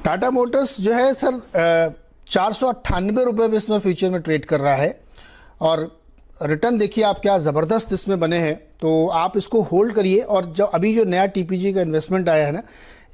Tata Motors जो है sir 498 रुपये में इसमें फ्यूचर में ट्रेड कर रहा है और रिटर्न देखिए आप क्या ज़बरदस्त इसमें बने हैं। तो आप इसको होल्ड करिए और जब अभी जो नया टीपीजी का इन्वेस्टमेंट आया है ना,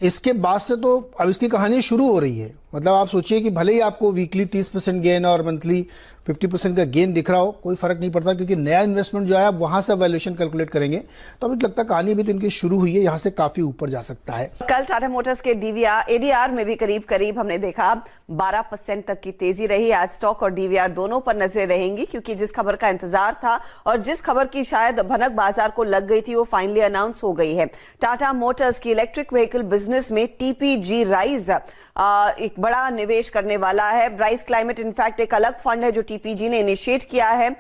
इसके बाद से तो अब इसकी कहानी शुरू हो रही है। मतलब आप सोचिए कि भले ही आपको वीकली 30% गेन और मंथली 50% का गेन दिख रहा हो, कोई फर्क नहीं पड़ता, क्योंकि नया इन्वेस्टमेंट जो है आप वहां से वैल्यूएशन कैलकुलेट करेंगे। तो अभी लगता है कहानी भी तो इनकी शुरू हुई है, यहाँ से काफी ऊपर जा सकता है। कल टाटा मोटर्स के एडीआर में भी करीब करीब हमने देखा 12% तक की तेजी रही। आज स्टॉक और डीवीआर दोनों पर नजरें रहेंगी, क्योंकि जिस खबर का इंतजार था और जिस खबर की शायद भनक बाजार को लग गई थी वो फाइनली अनाउंस हो गई है। टाटा मोटर्स की इलेक्ट्रिक व्हीकल बिजनेस में टीपीजी राइज एक बड़ा निवेश करने वाला है। राइज क्लाइमेट इनफैक्ट एक अलग फंड है जो टीपीजी ने इनिशिएट किया है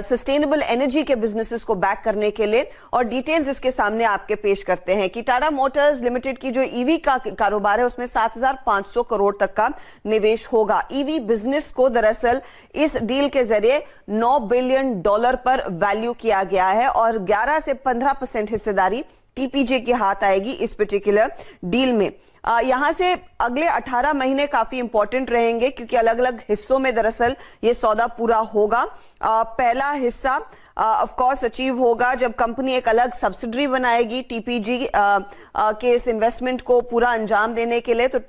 सस्टेनेबल एनर्जी के बिजनेसेस को बैक करने के लिए। और डिटेल्स इसके सामने आपके पेश करते हैं कि टाटा मोटर्स लिमिटेड की जो ईवी का कारोबार है उसमें 7,500 करोड़ तक का निवेश होगा। ईवी बिजनेस को दरअसल इस डील के जरिए $9 बिलियन पर वैल्यू किया गया है और 11 से 15% हिस्सेदारी टीपीजी के हाथ आएगी इस पर्टिकुलर डील में। यहां से अगले 18 महीने काफी इंपॉर्टेंट रहेंगे, क्योंकि अलग अलग हिस्सों में दरअसल ये सौदा पूरा होगा। पहला हिस्सा ऑफ कोर्स अचीव होगा जब कंपनी एक अलग सब्सिडरी बनाएगी टीपीजी के इस इन्वेस्टमेंट को पूरा अंजाम देने के लिए। तो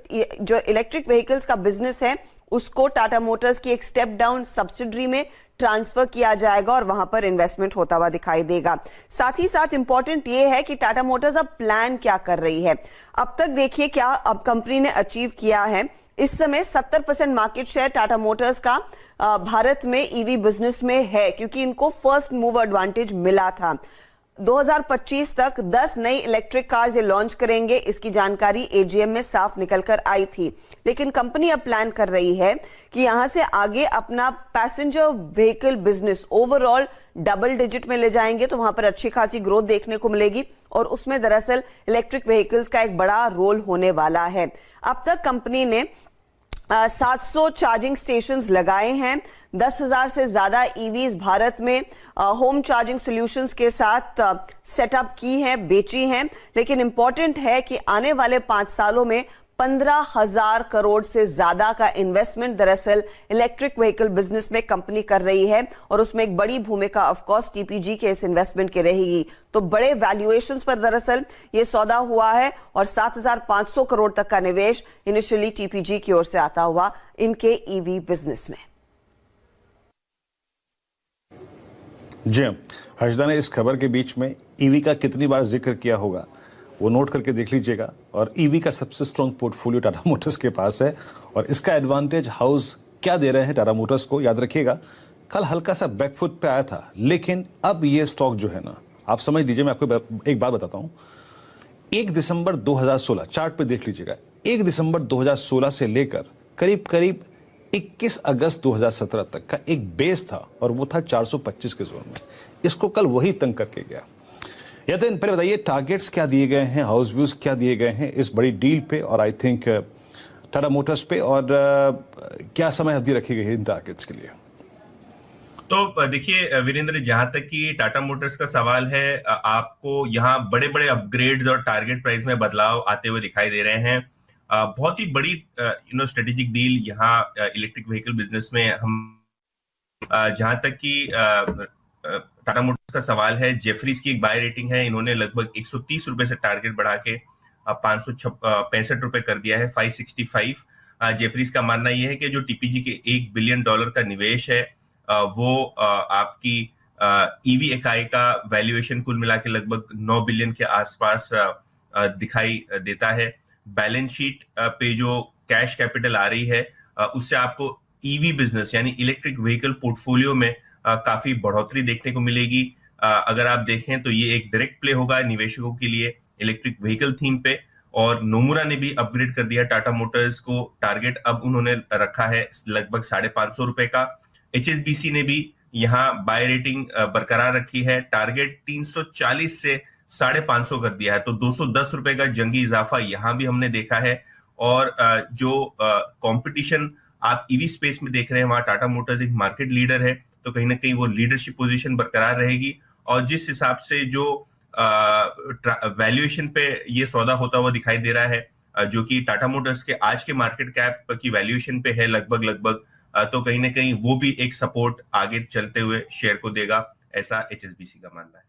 जो इलेक्ट्रिक व्हीकल्स का बिजनेस है उसको टाटा मोटर्स की एक स्टेप डाउन सब्सिडरी में ट्रांसफर किया जाएगा और वहां पर इन्वेस्टमेंट होता हुआ दिखाई देगा। साथ ही साथ इंपॉर्टेंट ये है कि टाटा मोटर्स अब प्लान क्या कर रही है। अब तक देखिए क्या अब कंपनी ने अचीव किया है। इस समय 70% मार्केट शेयर टाटा मोटर्स का भारत में ईवी बिजनेस में है, क्योंकि इनको फर्स्ट मूवर एडवांटेज मिला था। 2025 तक 10 नई इलेक्ट्रिक कार्स ये लॉन्च करेंगे, इसकी जानकारी एजीएम में साफ निकलकर आई थी। लेकिन कंपनी अब प्लान कर रही है कि यहां से आगे अपना passenger vehicle business overall double digit में ले जाएंगे, तो वहां पर अच्छी खासी ग्रोथ देखने को मिलेगी और उसमें दरअसल इलेक्ट्रिक व्हीकल्स का एक बड़ा रोल होने वाला है। अब तक कंपनी ने 700 चार्जिंग स्टेशंस लगाए हैं। 10,000 से ज्यादा ईवीज भारत में होम चार्जिंग सॉल्यूशंस के साथ सेटअप की हैं, बेची हैं। लेकिन इंपॉर्टेंट है कि आने वाले 5 सालों में 15,000 करोड़ से ज्यादा का इन्वेस्टमेंट दरअसल इलेक्ट्रिक व्हीकल बिजनेस में कंपनी कर रही है और उसमें एक बड़ी भूमिका ऑफ कोर्स टीपीजी के इस इन्वेस्टमेंट की रहेगी। तो बड़े वैल्यूएशंस पर दरअसल ये सौदा हुआ है और 7,500 करोड़ तक का निवेश इनिशियली टीपीजी की ओर से आता हुआ इनके ईवी बिजनेस में। जी हर्षदा ने इस खबर के बीच में ईवी का कितनी बार जिक्र किया होगा वो नोट करके देख लीजिएगा। और ईवी का सबसे स्ट्रॉन्ग पोर्टफोलियो टाटा मोटर्स के पास है और इसका एडवांटेज हाउस क्या दे रहे हैं टाटा मोटर्स को, याद रखिएगा कल हल्का सा बैकफुट पे आया था, लेकिन अब ये स्टॉक जो है ना, आप समझ लीजिए, मैं आपको एक बात बताता हूं। 1 दिसंबर 2016 चार्ट पे देख लीजिएगा, 1 दिसंबर 2016 से लेकर करीब करीब 21 अगस्त 2017 तक का एक बेस था और वो था 425 के जोन में। इसको कल वही तंग करके गया। यतिन पहले बताइए टारगेट्स क्या दिए गए हैं, हाउस व्यूज क्या दिए गए हैं इस बड़ी डील पे और आई थिंक टाटा मोटर्स पे, और क्या समय अवधि रखी गई है इन टारगेट्स के लिए? तो देखिए वीरेंद्र, जहां तक कि टाटा मोटर्स का सवाल है, आपको यहाँ बड़े बड़े अपग्रेड्स और टारगेट प्राइस में बदलाव आते हुए दिखाई दे रहे हैं। बहुत ही बड़ी स्ट्रेटेजिक डील यहाँ इलेक्ट्रिक व्हीकल बिजनेस में हम जहां तक कि टाटा मोटर्स का सवाल है, जेफरीज की एक बाय रेटिंग है। इन्होंने लगभग 130 रुपए से टारगेट बढ़ा के 565 रुपए कर दिया है, 565। जेफरीज का मानना यह है कि जो टीपीजी के $1 बिलियन का निवेश है वो आपकी ईवी इकाई का वैल्यूएशन कुल मिला के लगभग 9 बिलियन के आसपास दिखाई देता है। बैलेंस शीट पे जो कैश कैपिटल आ रही है उससे आपको ईवी बिजनेस यानी इलेक्ट्रिक व्हीकल पोर्टफोलियो में काफी बढ़ोतरी देखने को मिलेगी। अगर आप देखें तो ये एक डायरेक्ट प्ले होगा निवेशकों के लिए इलेक्ट्रिक व्हीकल थीम पे। और नोमुरा ने भी अपग्रेड कर दिया टाटा मोटर्स को, टारगेट अब उन्होंने रखा है लगभग 550 रुपए का। एचएसबीसी ने भी यहाँ बाय रेटिंग बरकरार रखी है, टारगेट 340 से 550 कर दिया है। तो 210 रुपए का जंगी इजाफा यहाँ भी हमने देखा है। और जो कंपटीशन आप ईवी स्पेस में देख रहे हैं वहां टाटा मोटर्स एक मार्केट लीडर है, तो कहीं ना कहीं वो लीडरशिप पोजीशन बरकरार रहेगी। और जिस हिसाब से जो वैल्यूएशन पे ये सौदा होता हुआ दिखाई दे रहा है, जो कि टाटा मोटर्स के आज के मार्केट कैप की वैल्यूएशन पे है लगभग, तो कहीं ना कहीं वो भी एक सपोर्ट आगे चलते हुए शेयर को देगा, ऐसा HSBC का मानना है।